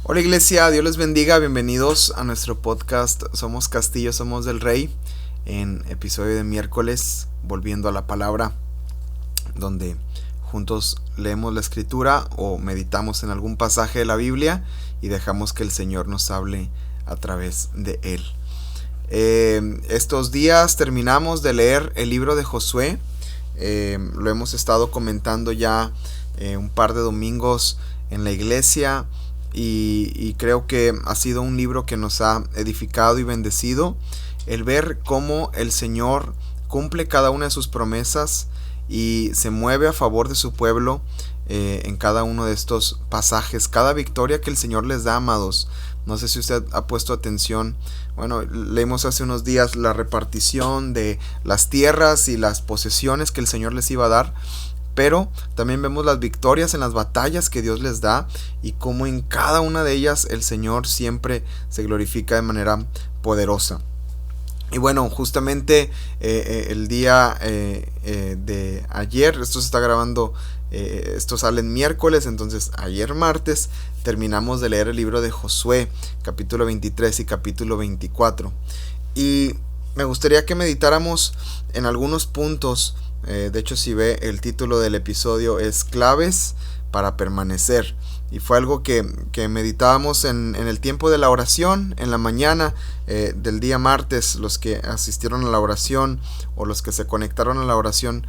Hola iglesia, Dios les bendiga, bienvenidos a nuestro podcast Somos Castillo, Somos del Rey, en episodio de miércoles, volviendo a la palabra, donde juntos leemos la escritura o meditamos en algún pasaje de la Biblia y dejamos que el Señor nos hable a través de él. Estos días terminamos de leer el libro de Josué, lo hemos estado comentando ya un par de domingos en la iglesia. Y creo que ha sido un libro que nos ha edificado y bendecido el ver cómo el Señor cumple cada una de sus promesas y se mueve a favor de su pueblo en cada uno de estos pasajes. Cada victoria que el Señor les da, amados. No sé si usted ha puesto atención. Bueno, leímos hace unos días la repartición de las tierras y las posesiones que el Señor les iba a dar. Pero también vemos las victorias en las batallas que Dios les da y cómo en cada una de ellas el Señor siempre se glorifica de manera poderosa. Y bueno, justamente el día de ayer, esto se está grabando, esto sale en miércoles, entonces ayer martes terminamos de leer el libro de Josué, capítulo 23 y capítulo 24. Y me gustaría que meditáramos en algunos puntos. De hecho, si ve, el título del episodio es Claves para permanecer. Y fue algo que meditábamos en el tiempo de la oración, en la mañana del día martes. Los que asistieron a la oración o los que se conectaron a la oración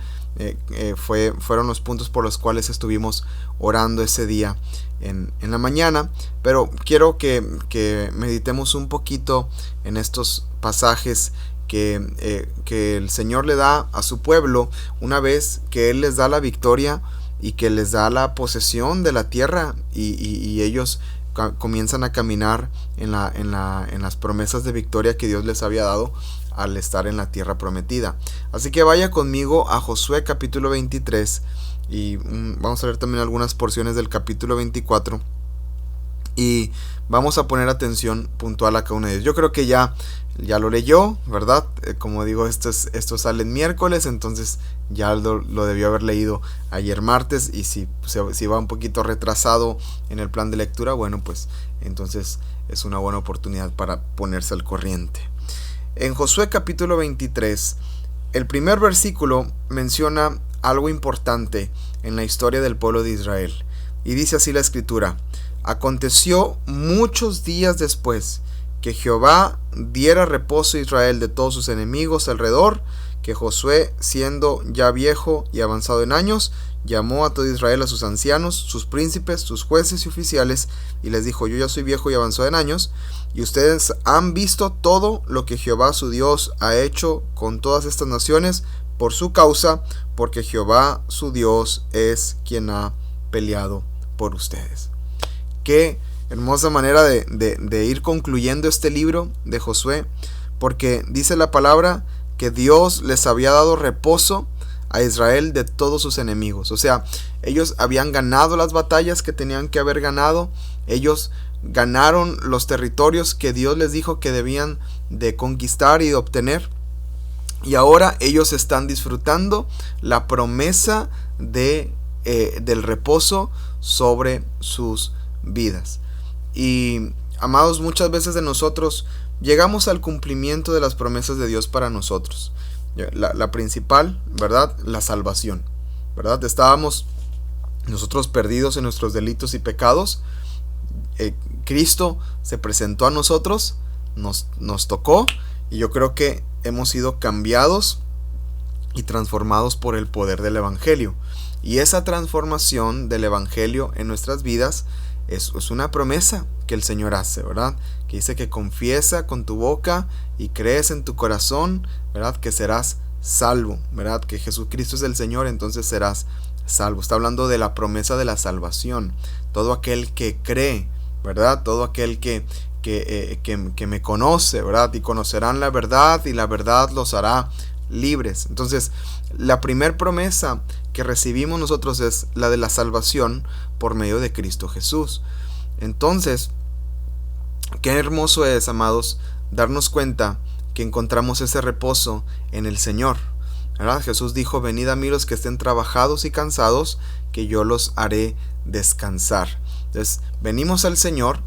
fueron los puntos por los cuales estuvimos orando ese día en la mañana. Pero quiero que meditemos un poquito en estos pasajes que el Señor le da a su pueblo una vez que Él les da la victoria y que les da la posesión de la tierra y ellos comienzan a caminar en las promesas de victoria que Dios les había dado al estar en la tierra prometida. Así que vaya conmigo a Josué capítulo 23 y vamos a ver también algunas porciones del capítulo 24 y vamos a poner atención puntual a cada uno de ellos. Yo creo que ya lo leyó, ¿verdad? Como digo, esto sale en miércoles, entonces ya lo debió haber leído ayer martes. Y si va un poquito retrasado en el plan de lectura, bueno, pues entonces es una buena oportunidad para ponerse al corriente. En Josué capítulo 23, el primer versículo menciona algo importante en la historia del pueblo de Israel. Y dice así la escritura: aconteció muchos días después que Jehová diera reposo a Israel de todos sus enemigos alrededor, que Josué, siendo ya viejo y avanzado en años, llamó a todo Israel, a sus ancianos, sus príncipes, sus jueces y oficiales, y les dijo: yo ya soy viejo y avanzado en años, y ustedes han visto todo lo que Jehová su Dios ha hecho con todas estas naciones por su causa, porque Jehová su Dios es quien ha peleado por ustedes. Qué hermosa manera de ir concluyendo este libro de Josué, porque dice la palabra que Dios les había dado reposo a Israel de todos sus enemigos. O sea, ellos habían ganado las batallas que tenían que haber ganado, ellos ganaron los territorios que Dios les dijo que debían de conquistar y de obtener, y ahora ellos están disfrutando la promesa del reposo sobre sus vidas. Y amados, muchas veces de nosotros llegamos al cumplimiento de las promesas de Dios para nosotros. La principal, ¿verdad? La salvación, ¿verdad? Estábamos nosotros perdidos en nuestros delitos y pecados. Cristo se presentó a nosotros, nos tocó, y yo creo que hemos sido cambiados y transformados por el poder del Evangelio. Y esa transformación del Evangelio en nuestras vidas es una promesa que el Señor hace, ¿verdad? Que dice que confiesa con tu boca y crees en tu corazón, ¿verdad? Que serás salvo, ¿verdad? Que Jesucristo es el Señor, entonces serás salvo. Está hablando de la promesa de la salvación. Todo aquel que cree, ¿verdad? Todo aquel que me conoce, ¿verdad? Y conocerán la verdad, y la verdad los hará libres. Entonces, la primer promesa que recibimos nosotros es la de la salvación por medio de Cristo Jesús. Entonces, qué hermoso es, amados, darnos cuenta que encontramos ese reposo en el Señor, ¿verdad? Jesús dijo: venid a mí los que estén trabajados y cansados, que yo los haré descansar. Entonces, venimos al Señor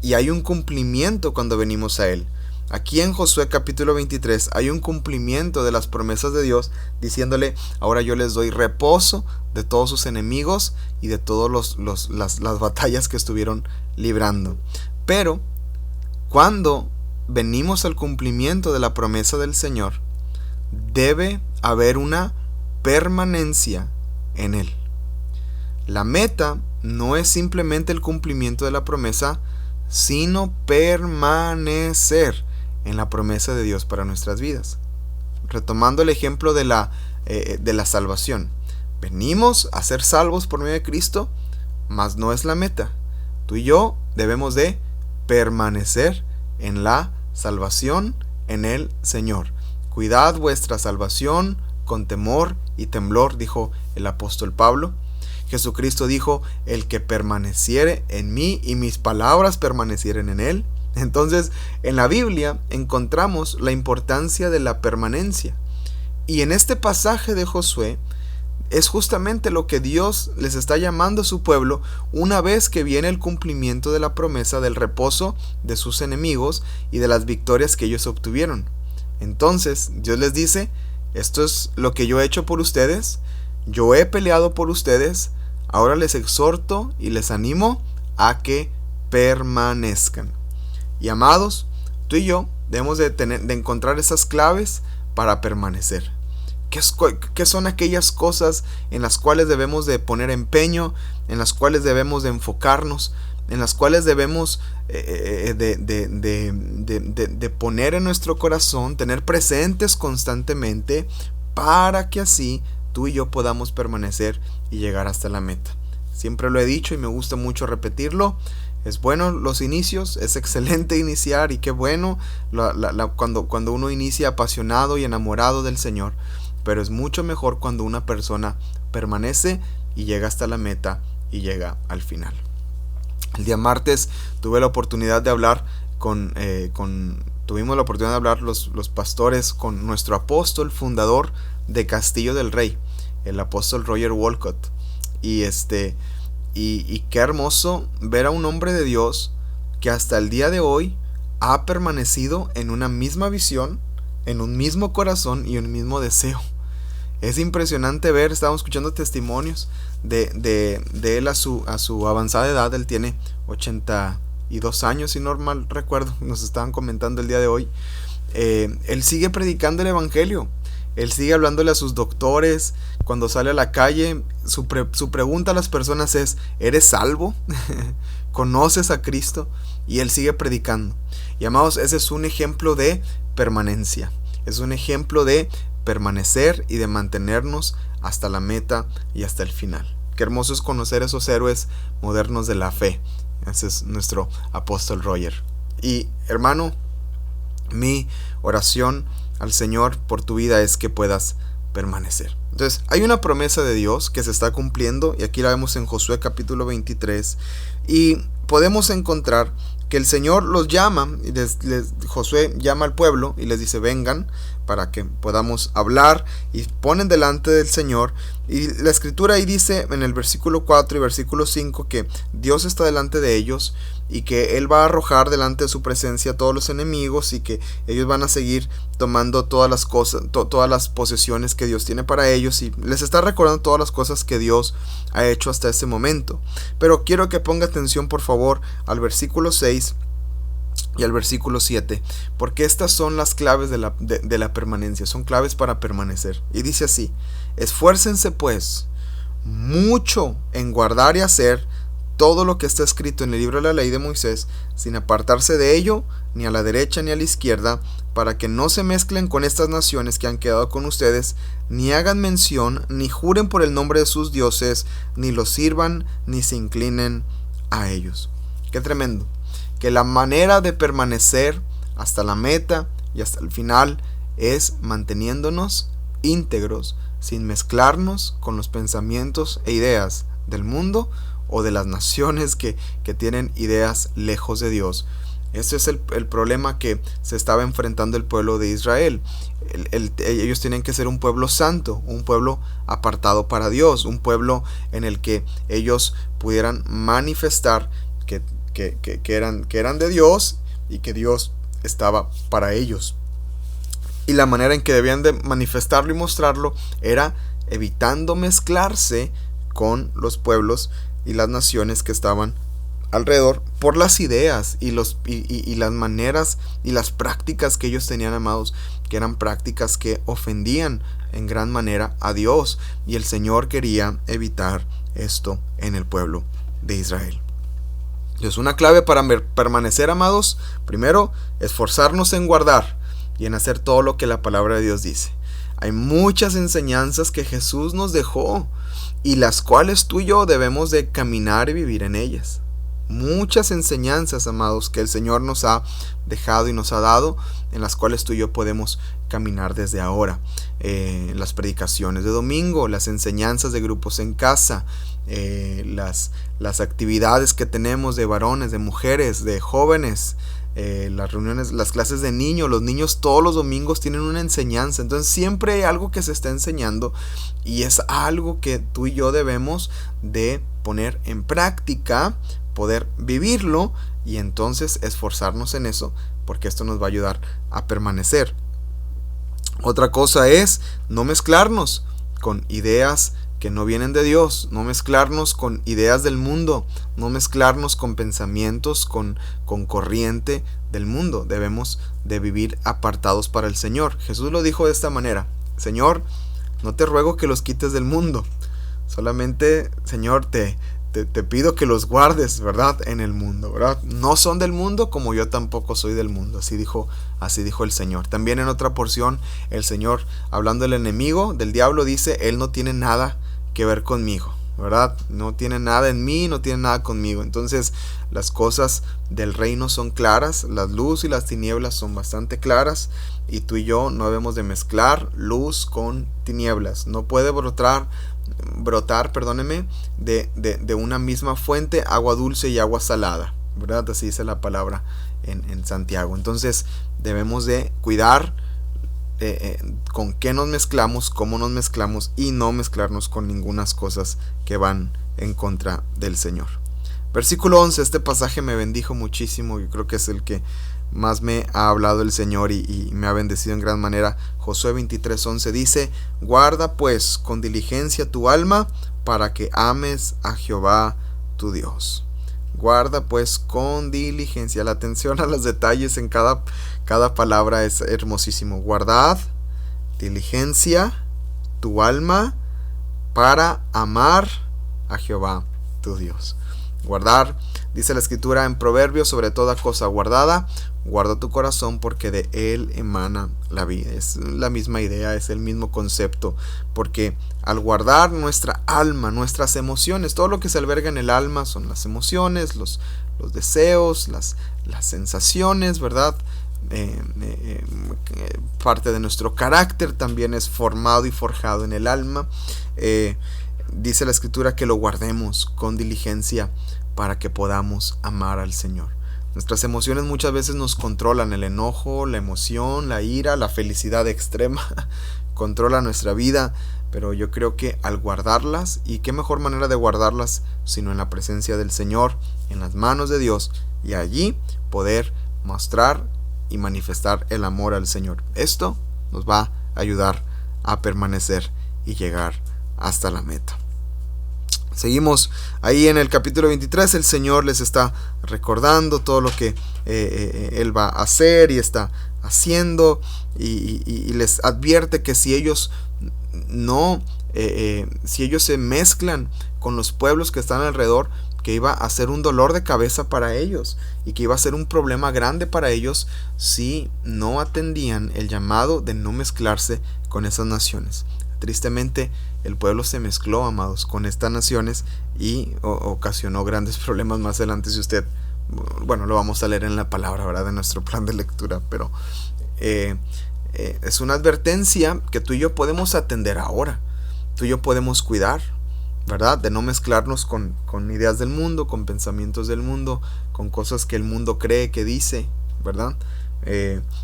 y hay un cumplimiento cuando venimos a Él. Aquí en Josué capítulo 23 hay un cumplimiento de las promesas de Dios, diciéndole: ahora yo les doy reposo de todos sus enemigos y de todas las batallas que estuvieron librando. Pero cuando venimos al cumplimiento de la promesa del Señor, debe haber una permanencia en Él. La meta no es simplemente el cumplimiento de la promesa, sino permanecer en la promesa de Dios para nuestras vidas. Retomando el ejemplo de la salvación. Venimos a ser salvos por medio de Cristo, mas no es la meta. Tú y yo debemos de permanecer en la salvación en el Señor. Cuidad vuestra salvación con temor y temblor, dijo el apóstol Pablo. Jesucristo dijo: el que permaneciere en mí y mis palabras permanecieren en él. Entonces, en la Biblia encontramos la importancia de la permanencia. Y en este pasaje de Josué es justamente lo que Dios les está llamando a su pueblo una vez que viene el cumplimiento de la promesa del reposo de sus enemigos y de las victorias que ellos obtuvieron. Entonces, Dios les dice: esto es lo que yo he hecho por ustedes, yo he peleado por ustedes, ahora les exhorto y les animo a que permanezcan. Y amados, tú y yo debemos de encontrar esas claves para permanecer. ¿Qué son aquellas cosas en las cuales debemos de poner empeño, en las cuales debemos de enfocarnos, en las cuales debemos de poner en nuestro corazón, tener presentes constantemente, para que así tú y yo podamos permanecer y llegar hasta la meta? Siempre lo he dicho y me gusta mucho repetirlo: es bueno los inicios, es excelente iniciar, y qué bueno cuando uno inicia apasionado y enamorado del Señor, pero es mucho mejor cuando una persona permanece y llega hasta la meta y llega al final. El día martes tuve la oportunidad de hablar tuvimos la oportunidad de hablar los pastores con nuestro apóstol fundador de Castillo del Rey, el apóstol Roger Walcott. Y qué hermoso ver a un hombre de Dios que hasta el día de hoy ha permanecido en una misma visión, en un mismo corazón y un mismo deseo. Es impresionante ver, estábamos escuchando testimonios de él a su avanzada edad. Él tiene 82 años, si no mal recuerdo, nos estaban comentando el día de hoy. Él sigue predicando el evangelio. Él sigue hablándole a sus doctores. Cuando sale a la calle, su pregunta a las personas es: ¿eres salvo? ¿Conoces a Cristo? Y él sigue predicando. Y amados, ese es un ejemplo de permanencia. Es un ejemplo de permanecer y de mantenernos hasta la meta y hasta el final. Qué hermoso es conocer esos héroes modernos de la fe. Ese es nuestro apóstol Roger. Y hermano, mi oración al Señor por tu vida es que puedas permanecer. Entonces, hay una promesa de Dios que se está cumpliendo, y aquí la vemos en Josué capítulo 23, y podemos encontrar que el Señor los llama, y Josué llama al pueblo y les dice: vengan para que podamos hablar, y ponen delante del Señor. Y la escritura ahí dice en el versículo 4 y versículo 5 que Dios está delante de ellos y que Él va a arrojar delante de su presencia a todos los enemigos, y que ellos van a seguir tomando todas las cosas, todas las posesiones que Dios tiene para ellos, y les está recordando todas las cosas que Dios ha hecho hasta ese momento. Pero quiero que ponga atención, por favor, al versículo 6 y al versículo 7, porque estas son las claves de la permanencia, son claves para permanecer. Y dice así: esfuércense pues mucho en guardar y hacer todo lo que está escrito en el libro de la ley de Moisés, sin apartarse de ello, ni a la derecha ni a la izquierda, para que no se mezclen con estas naciones que han quedado con ustedes, ni hagan mención, ni juren por el nombre de sus dioses, ni los sirvan, ni se inclinen a ellos. Qué tremendo. Que la manera de permanecer hasta la meta y hasta el final es manteniéndonos íntegros, sin mezclarnos con los pensamientos e ideas del mundo o de las naciones que tienen ideas lejos de Dios. Ese es el problema que se estaba enfrentando el pueblo de Israel. Ellos tienen que ser un pueblo santo, un pueblo apartado para Dios, un pueblo en el que ellos pudieran manifestar que que eran de Dios y que Dios estaba para ellos. Y la manera en que debían de manifestarlo y mostrarlo era evitando mezclarse con los pueblos y las naciones que estaban alrededor por las ideas y las maneras y las prácticas que ellos tenían, amados, que eran prácticas que ofendían en gran manera a Dios, y el Señor quería evitar esto en el pueblo de Israel. Entonces, una clave para permanecer, amados: primero, esforzarnos en guardar y en hacer todo lo que la palabra de Dios dice. Hay muchas enseñanzas que Jesús nos dejó y las cuales tú y yo debemos de caminar y vivir en ellas. Muchas enseñanzas, amados, que el Señor nos ha dejado y nos ha dado, en las cuales tú y yo podemos caminar desde ahora. Las predicaciones de domingo, las enseñanzas de grupos en casa, las actividades que tenemos de varones, de mujeres, de jóvenes, las reuniones, las clases de niños. Los niños todos los domingos tienen una enseñanza, entonces siempre hay algo que se está enseñando y es algo que tú y yo debemos de poner en práctica, poder vivirlo y entonces esforzarnos en eso, porque esto nos va a ayudar a permanecer. Otra cosa es no mezclarnos con ideas que no vienen de Dios, no mezclarnos con ideas del mundo, no mezclarnos con pensamientos, con corriente del mundo. Debemos de vivir apartados para el Señor. Jesús lo dijo de esta manera: Señor, no te ruego que los quites del mundo, solamente, Señor, te pido que los guardes, ¿verdad?, en el mundo, ¿verdad? No son del mundo como yo tampoco soy del mundo. Así dijo el Señor. También en otra porción, el Señor, hablando del enemigo, del diablo, dice: Él no tiene nada que ver conmigo, ¿verdad? No tiene nada en mí, no tiene nada conmigo. Entonces, las cosas del reino son claras, las luz y las tinieblas son bastante claras, y tú y yo no debemos de mezclar luz con tinieblas. No puede brotar, de una misma fuente agua dulce y agua salada, ¿verdad? Así dice la palabra en Santiago. Entonces debemos de cuidar con qué nos mezclamos, cómo nos mezclamos, y no mezclarnos con ninguna cosas que van en contra del Señor. Versículo 11, este pasaje me bendijo muchísimo. Yo creo que es el que más me ha hablado el Señor y me ha bendecido en gran manera. Josué 23:11 dice: guarda pues con diligencia tu alma para que ames a Jehová tu Dios. Guarda pues con diligencia. La atención a los detalles en cada palabra es hermosísimo. Guardad, diligencia, tu alma para amar a Jehová tu Dios. Guardar, dice la escritura en Proverbios: sobre toda cosa guardada, guarda tu corazón porque de él emana la vida. Es la misma idea, es el mismo concepto, porque al guardar nuestra alma, nuestras emociones, todo lo que se alberga en el alma son las emociones, los deseos, las sensaciones, ¿verdad? Parte de nuestro carácter también es formado y forjado en el alma. Dice la escritura que lo guardemos con diligencia para que podamos amar al Señor. Nuestras emociones muchas veces nos controlan: el enojo, la emoción, la ira, la felicidad extrema controla nuestra vida, pero yo creo que al guardarlas, y qué mejor manera de guardarlas sino en la presencia del Señor, en las manos de Dios, y allí poder mostrar y manifestar el amor al Señor. Esto nos va a ayudar a permanecer y llegar hasta la meta. Seguimos ahí en el capítulo 23. El Señor les está recordando todo lo que Él va a hacer y está haciendo, y les advierte que si ellos se mezclan con los pueblos que están alrededor, que iba a ser un dolor de cabeza para ellos y que iba a ser un problema grande para ellos si no atendían el llamado de no mezclarse con esas naciones. Tristemente, el pueblo se mezcló, amados, con estas naciones y ocasionó grandes problemas más adelante. Si usted, bueno, lo vamos a leer en la palabra, ¿verdad?, de nuestro plan de lectura, pero es una advertencia que tú y yo podemos atender ahora. Tú y yo podemos cuidar, ¿verdad?, de no mezclarnos con ideas del mundo, con pensamientos del mundo, con cosas que el mundo cree que dice, ¿verdad?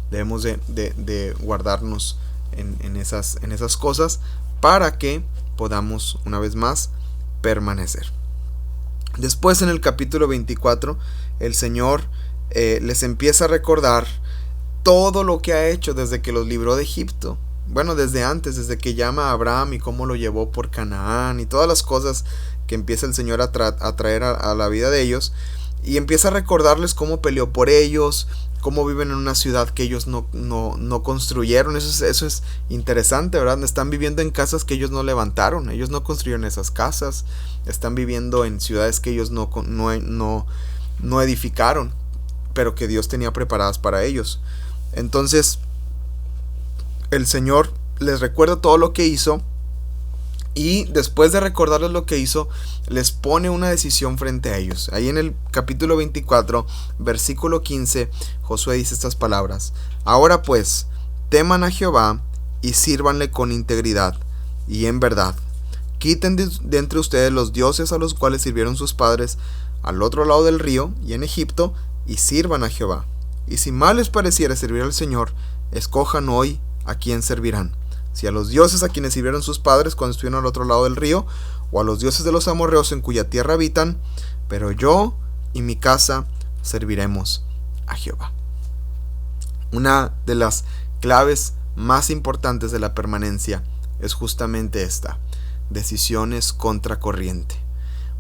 Debemos de guardarnos en esas cosas para que podamos, una vez más, permanecer. Después en el capítulo 24, el Señor les empieza a recordar todo lo que ha hecho desde que los libró de Egipto. Bueno, desde antes, desde que llama a Abraham y cómo lo llevó por Canaán y todas las cosas que empieza el Señor a traer a la vida de ellos. Y empieza a recordarles cómo peleó por ellos, cómo viven en una ciudad que ellos no construyeron. Eso es interesante, ¿verdad? Están viviendo en casas que ellos no levantaron, ellos no construyeron esas casas. Están viviendo en ciudades que ellos no edificaron, pero que Dios tenía preparadas para ellos. Entonces, el Señor les recuerda todo lo que hizo, y después de recordarles lo que hizo, les pone una decisión frente a ellos. Ahí en el capítulo 24, versículo 15, Josué dice estas palabras: Ahora pues, teman a Jehová y sírvanle con integridad y en verdad. Quiten de entre ustedes los dioses a los cuales sirvieron sus padres al otro lado del río y en Egipto, y sirvan a Jehová. Y si mal les pareciera servir al Señor, escojan hoy a quién servirán, si a los dioses a quienes sirvieron sus padres cuando estuvieron al otro lado del río, o a los dioses de los amorreos en cuya tierra habitan, pero yo y mi casa serviremos a Jehová. Una de las claves más importantes de la permanencia es justamente esta: decisiones contracorriente.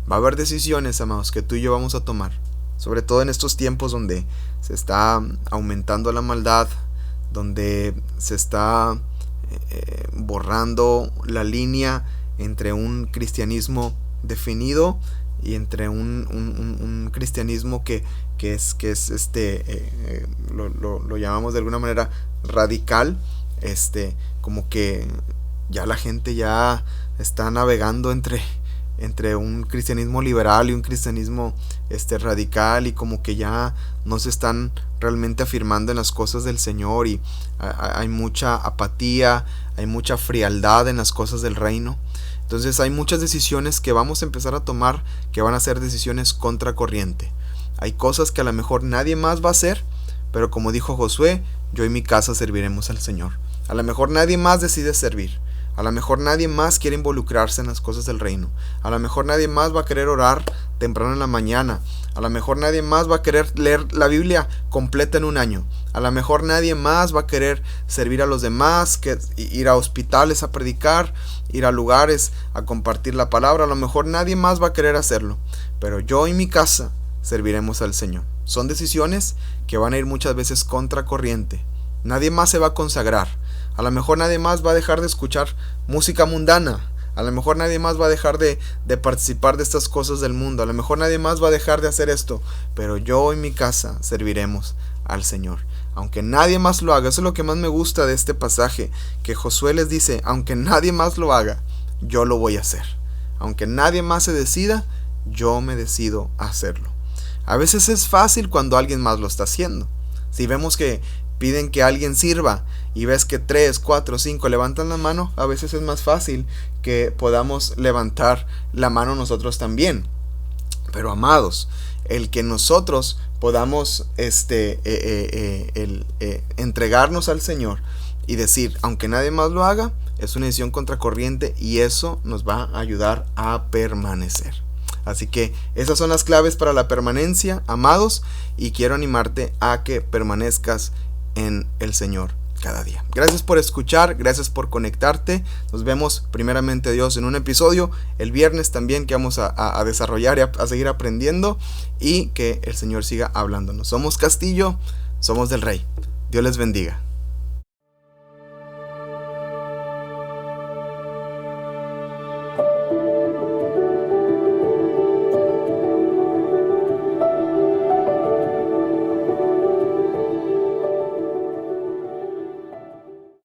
Va a haber decisiones, amados, que tú y yo vamos a tomar, sobre todo en estos tiempos donde se está aumentando la maldad, donde se está borrando la línea entre un cristianismo definido y entre un cristianismo que es lo llamamos de alguna manera radical. Como que ya la gente ya está navegando entre un cristianismo liberal y un cristianismo radical, y como que ya no se están realmente afirmando en las cosas del Señor, y hay mucha apatía, hay mucha frialdad en las cosas del reino. Entonces hay muchas decisiones que vamos a empezar a tomar que van a ser decisiones contracorriente. Hay cosas que a lo mejor nadie más va a hacer, pero como dijo Josué, yo y mi casa serviremos al Señor. A lo mejor nadie más decide servir. A lo mejor nadie más quiere involucrarse en las cosas del reino. A lo mejor nadie más va a querer orar temprano en la mañana. A lo mejor nadie más va a querer leer la Biblia completa en un año. A lo mejor nadie más va a querer servir a los demás, ir a hospitales a predicar, ir a lugares a compartir la palabra. A lo mejor nadie más va a querer hacerlo. Pero yo y mi casa serviremos al Señor. Son decisiones que van a ir muchas veces contracorriente. Nadie más se va a consagrar. A lo mejor nadie más va a dejar de escuchar música mundana. A lo mejor nadie más va a dejar de participar de estas cosas del mundo. A lo mejor nadie más va a dejar de hacer esto. Pero yo y mi casa serviremos al Señor. Aunque nadie más lo haga. Eso es lo que más me gusta de este pasaje. Que Josué les dice, aunque nadie más lo haga, yo lo voy a hacer. Aunque nadie más se decida, yo me decido a hacerlo. A veces es fácil cuando alguien más lo está haciendo. Si vemos que piden que alguien sirva y ves que 3, 4, 5 levantan la mano, a veces es más fácil que podamos levantar la mano nosotros también. Pero amados, el que nosotros podamos entregarnos al Señor y decir, aunque nadie más lo haga, es una decisión contracorriente, y eso nos va a ayudar a permanecer. Así que esas son las claves para la permanencia, amados, y quiero animarte a que permanezcas en el Señor cada día. Gracias por escuchar, gracias por conectarte. Nos vemos primeramente Dios en un episodio el viernes también, que vamos a desarrollar y a seguir aprendiendo, y que el Señor siga hablándonos. Somos Castillo, somos del Rey. Dios les bendiga.